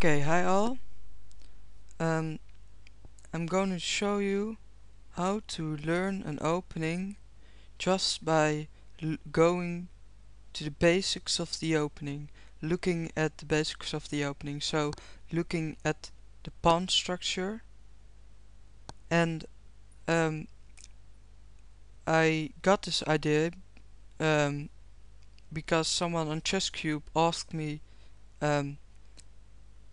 Okay, hi all. I'm going to show you how to learn an opening just by going to the basics of the opening, looking at the basics of the opening. So looking at the pawn structure, and I got this idea um, because someone on ChessCube asked me um,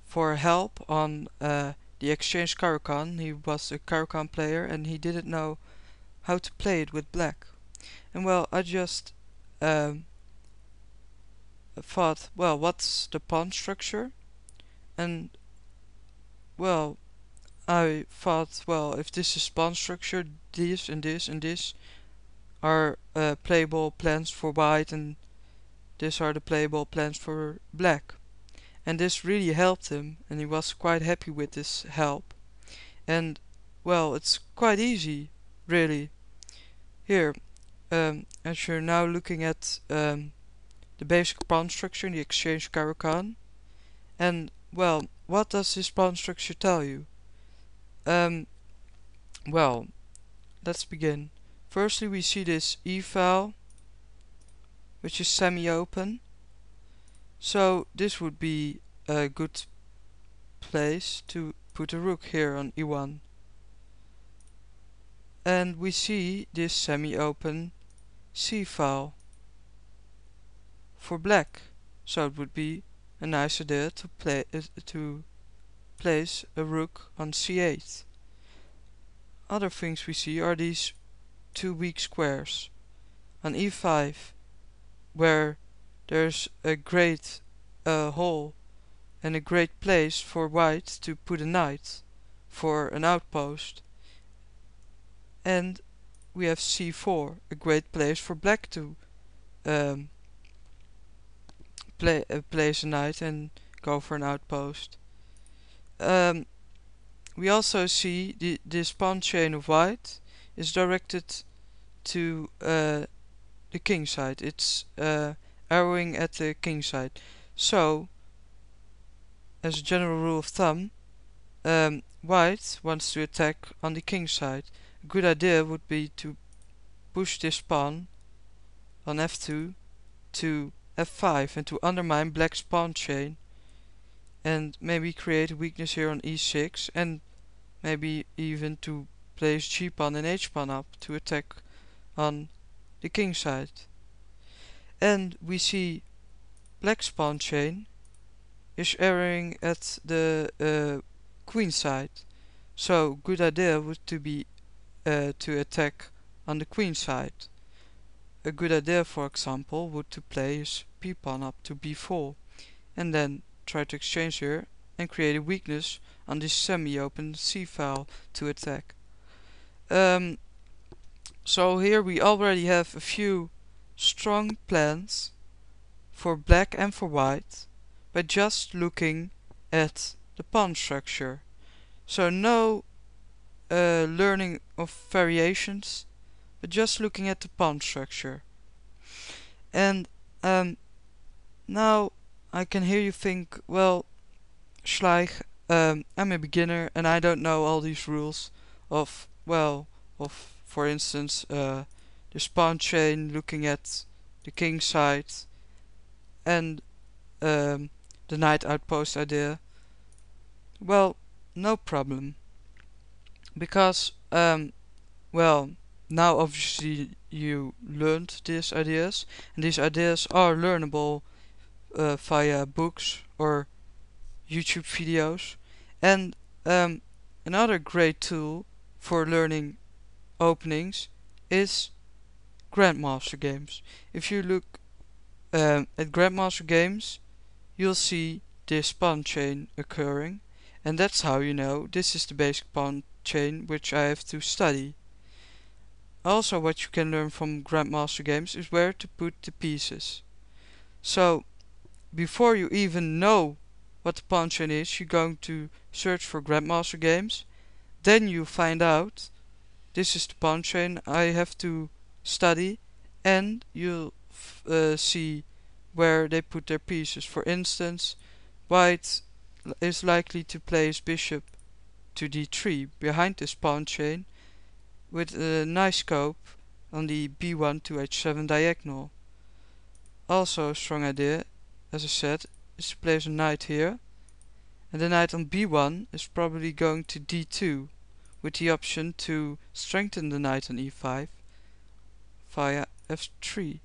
for help on the exchange caro kann. He was a caro kann player and he didn't know how to play it with black. And well, I just thought, well, what's the pawn structure? And well, I thought, well, if this is pawn structure, this and this and this are playable plans for white, and these are the playable plans for black. And this really helped him, and he was quite happy with this help. And well, it's quite easy, really. Here, as you're now looking at the basic pawn structure in the exchange caro kann, and well, what does this pawn structure tell you? Well, let's begin. Firstly, we see this E file, which is semi-open. So this would be a good place to put a rook here on E1. And we see this semi-open C file for black. So it would be a nice idea to place a rook on C8. Other things we see are these two weak squares on E5, where there's a great hole and a great place for white to put a knight for an outpost. And we have C4, a great place for black to place a knight and go for an outpost. We also see this pawn chain of white is directed to the king side. It's arrowing at the king side. So, as a general rule of thumb, white wants to attack on the king side. A good idea would be to push this pawn on f2 to f5 and to undermine black's pawn chain, and maybe create a weakness here on e6, and maybe even to place g-pawn and h-pawn up to attack on the king side. And we see black's pawn chain is arrowing at the queen side. So good idea would to be to attack on the queen side. A good idea, for example, would to place p-pawn up to b4 and then try to exchange here and create a weakness on this semi-open C file to attack. So here we already have a few strong plans for black and for white by just looking at the pawn structure. So no learning of variations, but just looking at the pawn structure. And now I can hear you think, well, Schleich, I'm a beginner and I don't know all these rules of, well, of for instance the pawn chain, looking at the king side, and the knight outpost idea. Well, no problem, because well, now obviously you learned these ideas, and these ideas are learnable via books or YouTube videos. And another great tool for learning openings is grandmaster games. If you look at grandmaster games, you'll see this pawn chain occurring, and that's how you know this is the basic pawn chain which I have to study. Also, what you can learn from grandmaster games is where to put the pieces. So before you even know what the pawn chain is, you're going to search for grandmaster games. Then you find out this is the pawn chain I have to study, and you'll see where they put their pieces. For instance, white is likely to play his bishop to d3 behind this pawn chain with a nice scope on the b1 to h7 diagonal. Also a strong idea, as I said, is to place a knight here, and the knight on b1 is probably going to d2 with the option to strengthen the knight on e5 via f3.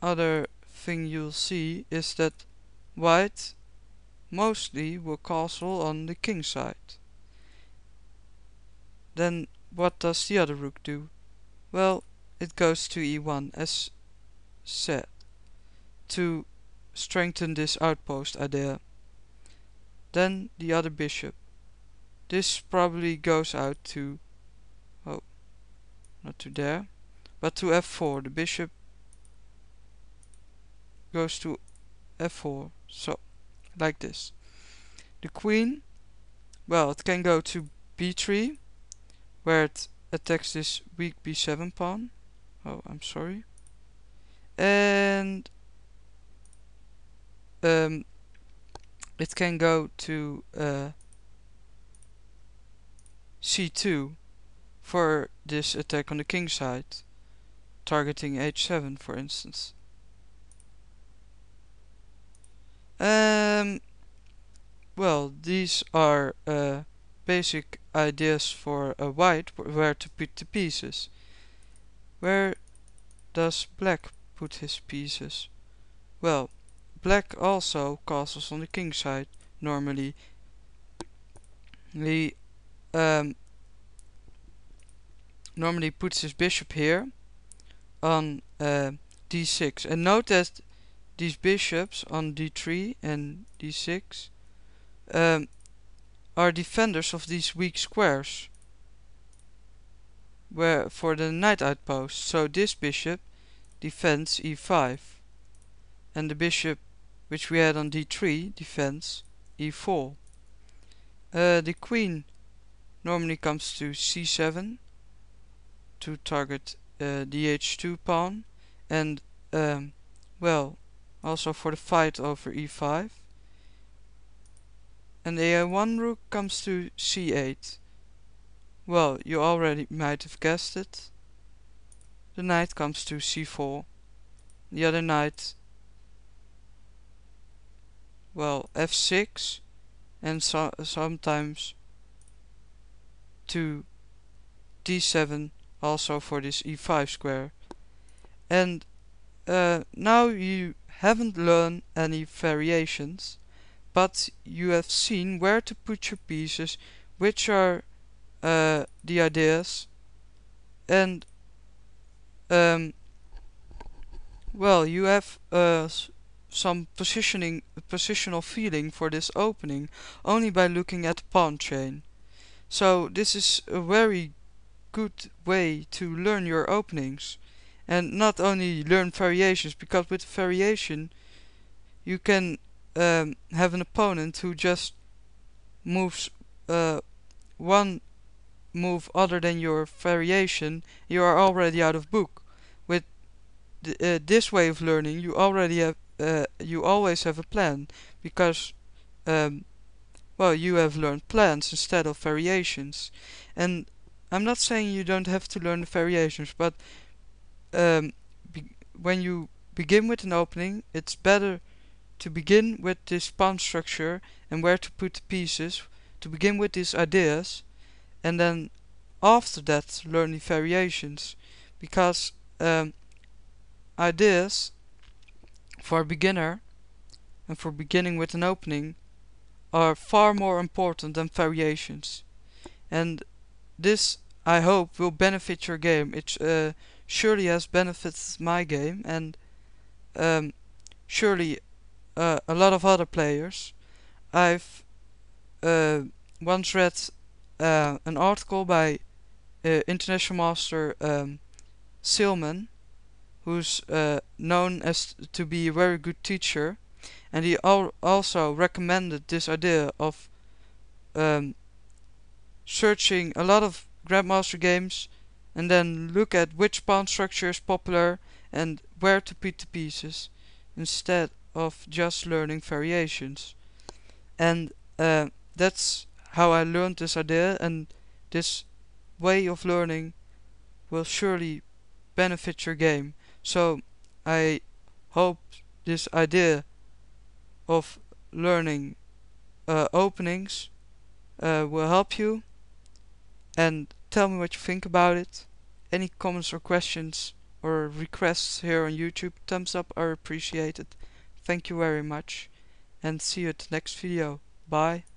Another thing you'll see is that white mostly will castle on the king side. Then what does the other rook do? Well, it goes to e1 as said, to strengthen this outpost idea. Then the other bishop. This probably goes out to, oh, not to there, but to f4. The bishop goes to f4, so like this. The queen, well, it can go to b3, where it attacks this weak b7 pawn. Oh, I'm sorry. And it can go to c2 for this attack on the king side, targeting h7 for instance. Well, these are basic ideas for white where to put the pieces. Where does black put his pieces? Well, black also castles on the king side normally. He normally puts his bishop here on d6, and note that these bishops on d3 and d6 are defenders of these weak squares where for the knight outpost. So this bishop defends e5, and the bishop which we had on d3 defends e4. The queen normally comes to c7 to target the h2 pawn, and well, also for the fight over e5. And the a1 rook comes to c8. Well, you already might have guessed it. The knight comes to c4. The other knight, well, f6, and sometimes to d7 also for this e5 square. And now you haven't learned any variations, but you have seen where to put your pieces, which are the ideas, and well, you have some positional feeling for this opening only by looking at the pawn chain. So this is a very good way to learn your openings, and not only learn variations, because with variation you can have an opponent who just moves one move other than your variation. You are already out of book. With this way of learning, you already have you always have a plan, because well, you have learned plans instead of variations. And I'm not saying you don't have to learn the variations, but when you begin with an opening, it's better to begin with this pawn structure and where to put the pieces, to begin with these ideas, and then after that learn the variations, because ideas for a beginner and for beginning with an opening are far more important than variations. And this, I hope, will benefit your game. It surely has benefited my game, and surely a lot of other players. I've once read an article by international master Silman, who's known as to be a very good teacher, and he also recommended this idea of searching a lot of grandmaster games and then look at which pawn structure is popular and where to put the pieces. instead of just learning variations. And that's how I learned this idea, and this way of learning will surely benefit your game. So I hope this idea of learning openings will help you, and tell me what you think about it. Any comments or questions or requests here on YouTube, thumbs up are appreciated. Thank you very much, and see you at the next video. Bye.